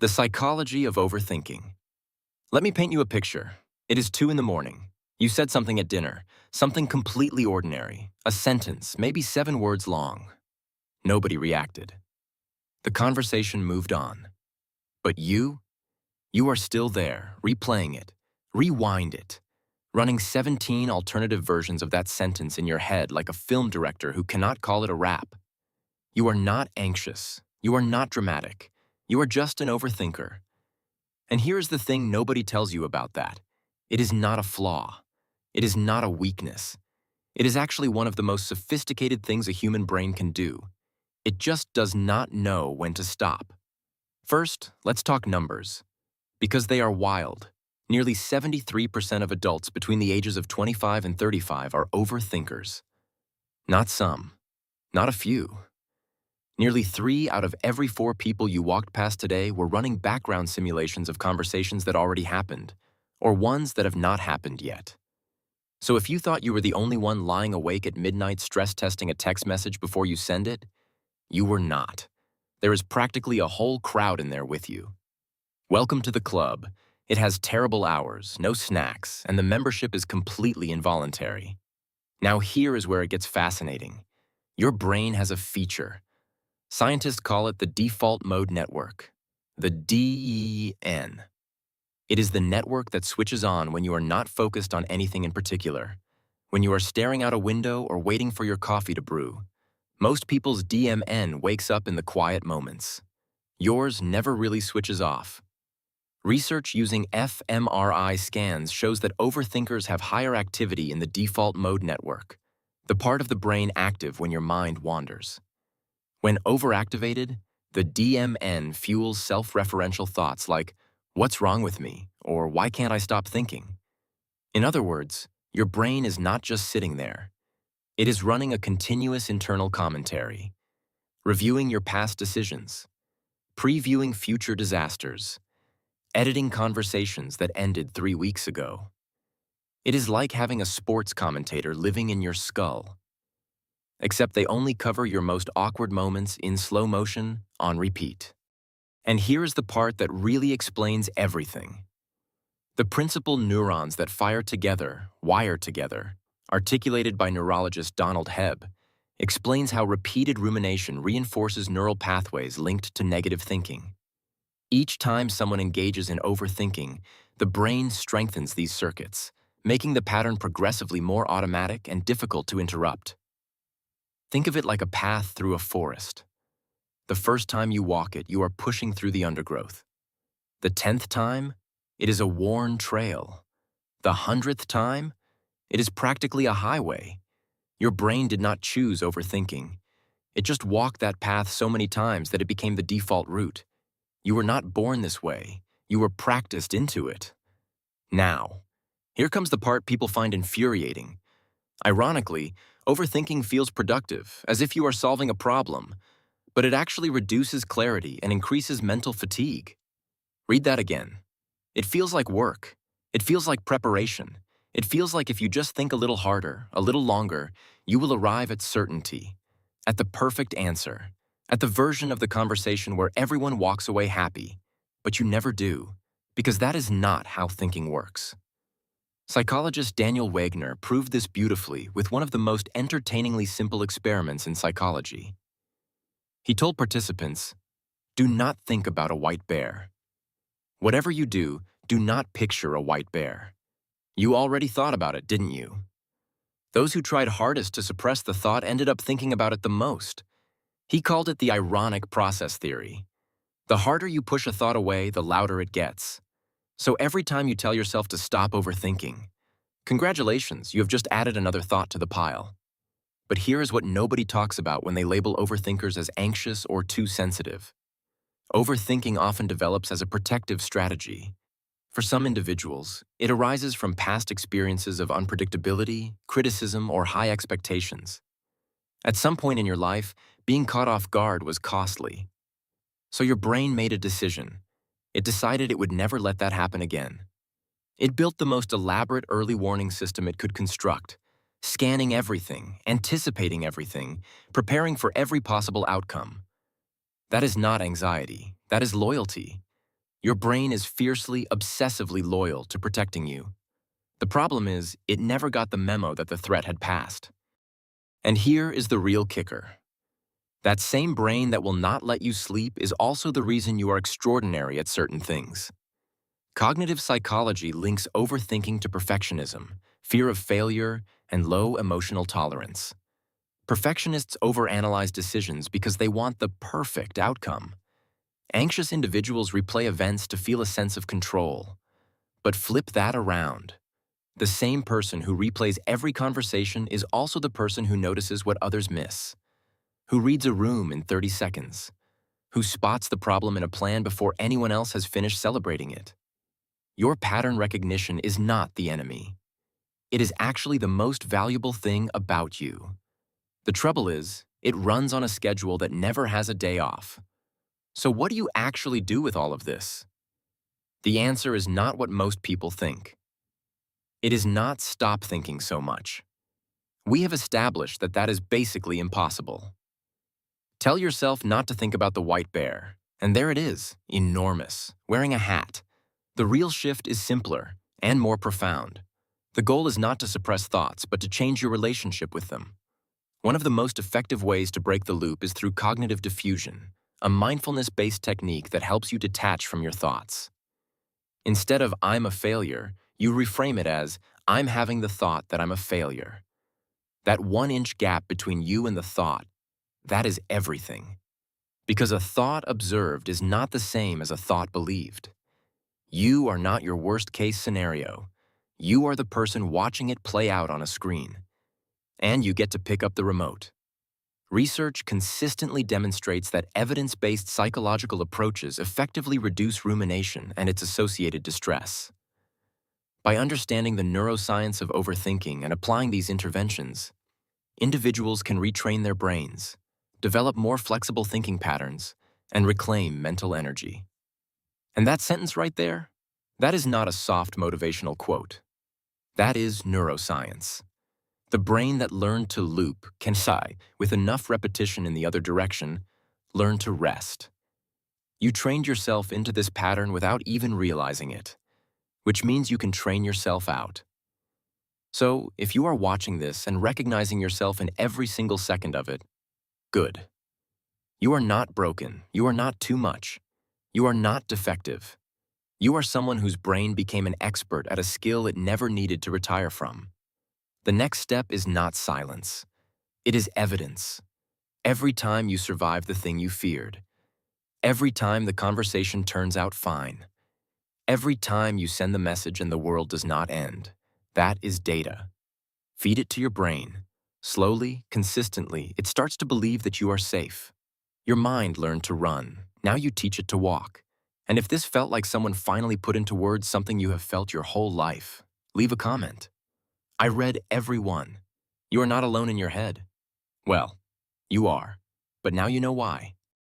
The psychology of overthinking. Let me paint you a picture. It is 2 in the morning. You said something at dinner, something completely ordinary, a sentence, maybe 7 words long. Nobody reacted. The conversation moved on. But you are still there, replaying it, rewind it, running 17 alternative versions of that sentence in your head like a film director who cannot call it a wrap. You are not anxious. You are not dramatic. You are just an overthinker. And here's the thing nobody tells you about that. It is not a flaw. It is not a weakness. It is actually one of the most sophisticated things a human brain can do. It just does not know when to stop. First, let's talk numbers. Because they are wild. Nearly 73% of adults between the ages of 25 and 35 are overthinkers. Not some. Not a few. Nearly 3 out of every 4 people you walked past today were running background simulations of conversations that already happened, or ones that have not happened yet. So if you thought you were the only one lying awake at midnight stress testing a text message before you send it, you were not. There is practically a whole crowd in there with you. Welcome to the club. It has terrible hours, no snacks, and the membership is completely involuntary. Now here is where it gets fascinating. Your brain has a feature. Scientists call it the default mode network, the DEN. It is the network that switches on when you are not focused on anything in particular, when you are staring out a window or waiting for your coffee to brew. Most people's DMN wakes up in the quiet moments. Yours never really switches off. Research using fMRI scans shows that overthinkers have higher activity in the default mode network, the part of the brain active when your mind wanders. When overactivated, the DMN fuels self-referential thoughts like, "What's wrong with me?" or "Why can't I stop thinking?" In other words, your brain is not just sitting there. It is running a continuous internal commentary, reviewing your past decisions, previewing future disasters, editing conversations that ended 3 weeks ago. It is like having a sports commentator living in your skull. Except they only cover your most awkward moments in slow motion on repeat. And here is the part that really explains everything. The principal neurons that fire together, wire together, articulated by neurologist Donald Hebb, explains how repeated rumination reinforces neural pathways linked to negative thinking. Each time someone engages in overthinking, the brain strengthens these circuits, making the pattern progressively more automatic and difficult to interrupt. Think of it like a path through a forest. The first time you walk it, you are pushing through the undergrowth. The 10th time, it is a worn trail. The 100th time, it is practically a highway. Your brain did not choose overthinking. It just walked that path so many times that it became the default route. You were not born this way. You were practiced into it. Now, here comes the part people find infuriating. Ironically, overthinking feels productive, as if you are solving a problem, but it actually reduces clarity and increases mental fatigue. Read that again. It feels like work. It feels like preparation. It feels like if you just think a little harder, a little longer, you will arrive at certainty, at the perfect answer, at the version of the conversation where everyone walks away happy, but you never do, because that is not how thinking works. Psychologist Daniel Wagner proved this beautifully with one of the most entertainingly simple experiments in psychology. He told participants, "Do not think about a white bear. Whatever you do not picture a white bear. You already thought about it, didn't you?" Those who tried hardest to suppress the thought ended up thinking about it the most. He called it the ironic process theory. The harder you push a thought away, the louder it gets. So every time you tell yourself to stop overthinking, congratulations, you have just added another thought to the pile. But here is what nobody talks about when they label overthinkers as anxious or too sensitive. Overthinking often develops as a protective strategy. For some individuals, it arises from past experiences of unpredictability, criticism, or high expectations. At some point in your life, being caught off guard was costly. So your brain made a decision. It decided it would never let that happen again. It built the most elaborate early warning system it could construct, scanning everything, anticipating everything, preparing for every possible outcome. That is not anxiety. That is loyalty. Your brain is fiercely, obsessively loyal to protecting you. The problem is, it never got the memo that the threat had passed. And here is the real kicker. That same brain that will not let you sleep is also the reason you are extraordinary at certain things. Cognitive psychology links overthinking to perfectionism, fear of failure, and low emotional tolerance. Perfectionists overanalyze decisions because they want the perfect outcome. Anxious individuals replay events to feel a sense of control. But flip that around. The same person who replays every conversation is also the person who notices what others miss, who reads a room in 30 seconds, who spots the problem in a plan before anyone else has finished celebrating it. Your pattern recognition is not the enemy. It is actually the most valuable thing about you. The trouble is, it runs on a schedule that never has a day off. So what do you actually do with all of this? The answer is not what most people think. It is not stop thinking so much. We have established that that is basically impossible. Tell yourself not to think about the white bear, and there it is, enormous, wearing a hat. The real shift is simpler and more profound. The goal is not to suppress thoughts, but to change your relationship with them. One of the most effective ways to break the loop is through cognitive diffusion, a mindfulness-based technique that helps you detach from your thoughts. Instead of "I'm a failure," you reframe it as "I'm having the thought that I'm a failure." That 1-inch gap between you and the thought, that is everything. Because a thought observed is not the same as a thought believed. You are not your worst-case scenario. You are the person watching it play out on a screen. And you get to pick up the remote. Research consistently demonstrates that evidence-based psychological approaches effectively reduce rumination and its associated distress. By understanding the neuroscience of overthinking and applying these interventions, individuals can retrain their brains, develop more flexible thinking patterns, and reclaim mental energy. And that sentence right there, that is not a soft motivational quote. That is neuroscience. The brain that learned to loop can, with enough repetition in the other direction, learn to rest. You trained yourself into this pattern without even realizing it, which means you can train yourself out. So, if you are watching this and recognizing yourself in every single second of it, good. You are not broken. You are not too much. You are not defective. You are someone whose brain became an expert at a skill it never needed to retire from. The next step is not silence. It is evidence. Every time you survive the thing you feared. Every time the conversation turns out fine. Every time you send the message and the world does not end. That is data. Feed it to your brain. Slowly, consistently, it starts to believe that you are safe. Your mind learned to run. Now you teach it to walk. And if this felt like someone finally put into words something you have felt your whole life, leave a comment. I read every one. You are not alone in your head. Well, you are. But now you know why.